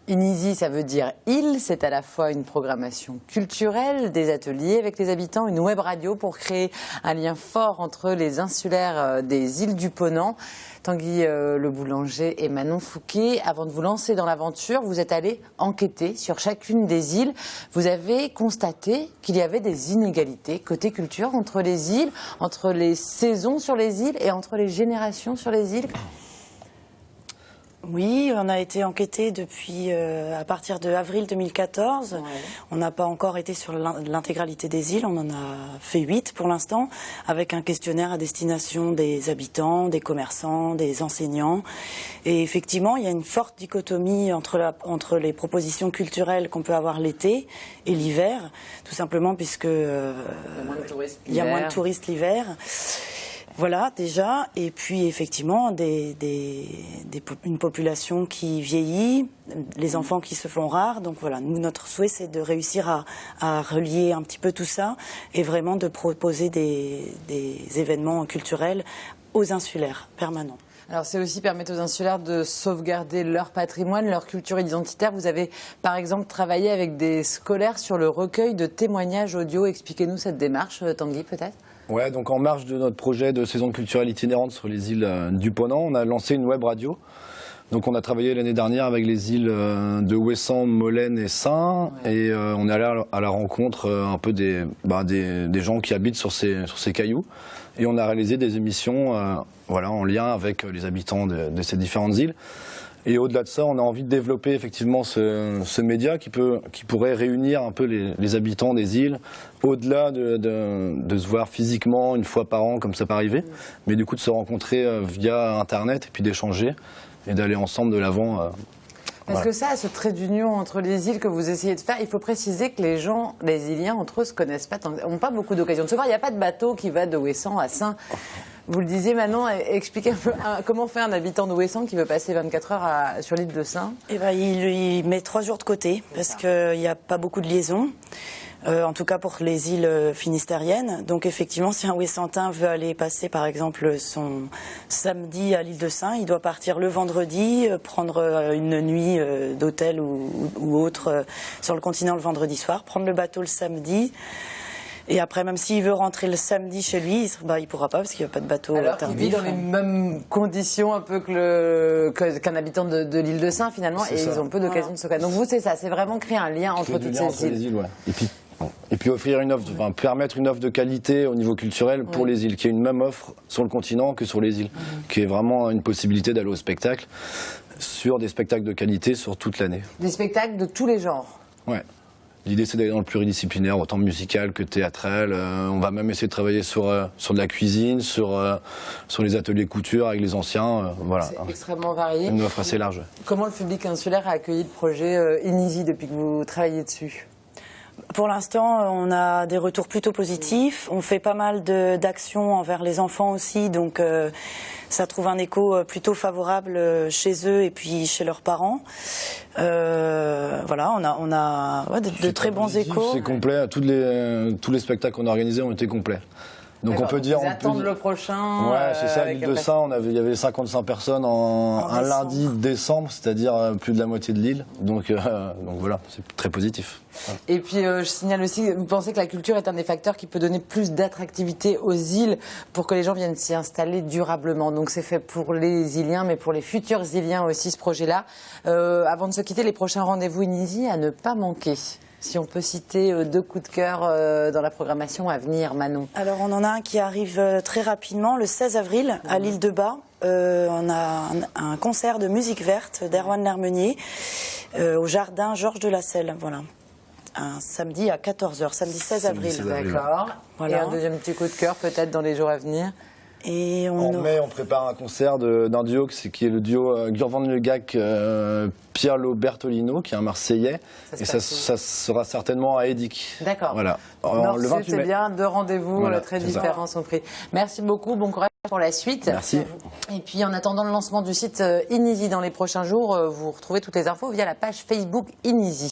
Inisi, ça veut dire île, c'est à la fois une programmation culturelle, des ateliers avec les habitants, une web radio pour créer un lien fort entre les insulaires des îles du Ponant. Tanguy Le Boulanger et Manon Fouquet, avant de vous lancer dans l'aventure, vous êtes allés enquêter sur chacune des îles. Vous avez constaté qu'il y avait des inégalités côté culture entre les îles, entre les saisons sur les îles et entre les générations sur les îles. Oui, on a été enquêté depuis à partir de avril 2014. Ouais. On n'a pas encore été sur l'intégralité des îles, on en a fait 8 pour l'instant, avec un questionnaire à destination des habitants, des commerçants, des enseignants. Et effectivement, il y a une forte dichotomie entre les propositions culturelles qu'on peut avoir l'été et l'hiver, tout simplement puisque il y a moins de touristes l'hiver. Voilà, déjà, et puis effectivement une population qui vieillit, les enfants qui se font rares. Donc voilà, nous, notre souhait, c'est de réussir à relier un petit peu tout ça et vraiment de proposer des événements culturels aux insulaires permanents. Alors c'est aussi permettre aux insulaires de sauvegarder leur patrimoine, leur culture identitaire. Vous avez par exemple travaillé avec des scolaires sur le recueil de témoignages audio. Expliquez-nous cette démarche, Tanguy, peut-être. Ouais, donc en marge de notre projet de saison culturelle itinérante sur les îles du Ponant, on a lancé une web radio. Donc on a travaillé l'année dernière avec les îles de Ouessant, Molène et Saint, ouais. Et on est allé à la rencontre un peu des gens qui habitent sur ces cailloux. Et on a réalisé des émissions voilà, en lien avec les habitants de ces différentes îles. Et au-delà de ça, on a envie de développer effectivement ce média qui pourrait réunir un peu les habitants des îles, au-delà de se voir physiquement une fois par an, comme ça peut arriver, mais du coup de se rencontrer via Internet et puis d'échanger et d'aller ensemble de l'avant. Parce voilà. que ça, ce trait d'union entre les îles que vous essayez de faire, il faut préciser que les gens, les Iliens, entre eux, se connaissent pas, n'ont pas beaucoup d'occasions de se voir. Il n'y a pas de bateau qui va de Ouessant à Saint. Vous le disiez maintenant, expliquez un peu comment fait un habitant de Ouessant qui veut passer 24 heures sur l'île de Saint. Eh ben, il met 3 jours de côté parce qu'il n'y a pas beaucoup de liaisons. En tout cas pour les îles finistériennes. Donc effectivement, si un Ouessantin veut aller passer par exemple son samedi à l'île de Saint, il doit partir le vendredi, prendre une nuit d'hôtel ou autre sur le continent le vendredi soir, prendre le bateau le samedi. Et après, même s'il veut rentrer le samedi chez lui, il pourra pas parce qu'il n'y a pas de bateau. Alors qu'il vit dans les mêmes conditions un peu qu'un habitant de l'île de Saint finalement, et ils ont peu d'occasion de se connaître. Donc vous, c'est ça, c'est vraiment créer un lien entre toutes ces îles. Ouais. Et puis offrir une offre, permettre une offre de qualité au niveau culturel pour les îles, qui est une même offre sur le continent que sur les îles, qui est vraiment une possibilité d'aller au spectacle, sur des spectacles de qualité sur toute l'année. Des spectacles de tous les genres. Ouais. L'idée, c'est d'aller dans le pluridisciplinaire, autant musical que théâtral. On va même essayer de travailler sur de la cuisine, sur les ateliers couture avec les anciens. Voilà. C'est extrêmement varié. Une offre assez large. Comment le public insulaire a accueilli le projet Inisi depuis que vous travaillez dessus ? Pour l'instant, on a des retours plutôt positifs. On fait pas mal d'actions envers les enfants aussi, donc ça trouve un écho plutôt favorable chez eux et puis chez leurs parents. Voilà, on a de très bons échos. C'est complet. Tous les spectacles qu'on a organisés ont été complets. Donc on peut dire. Ils attendent le prochain. Ouais, c'est ça. L'île de Saint, il y avait 55 personnes un lundi de décembre, c'est-à-dire plus de la moitié de l'île. Donc voilà, c'est très positif. Et puis je signale aussi, vous pensez que la culture est un des facteurs qui peut donner plus d'attractivité aux îles pour que les gens viennent s'y installer durablement. Donc c'est fait pour les Iliens, mais pour les futurs Iliens aussi ce projet-là. Avant de se quitter, les prochains rendez-vous Inisi à ne pas manquer. Si on peut citer 2 coups de cœur dans la programmation à venir, Manon. Alors on en a un qui arrive très rapidement, le 16 avril, à l'île de Bas. On a un concert de musique verte d'Erwan Lermenier au jardin Georges de la Selle. Voilà. Un samedi à 14h, samedi 16 avril. D'accord. Voilà. Et un deuxième petit coup de cœur peut-être dans les jours à venir. Et en mai, on prépare un concert d'un duo qui est le duo Gurvan Legac, Pierlo Bertolino, qui est un Marseillais. Et ça sera certainement à Edic. D'accord. Voilà. Le 28 mai. C'est bien, 2 rendez-vous très différents sont pris. Merci beaucoup, bon courage pour la suite. Merci. Et puis en attendant le lancement du site Inisi dans les prochains jours, vous retrouvez toutes les infos via la page Facebook Inisi.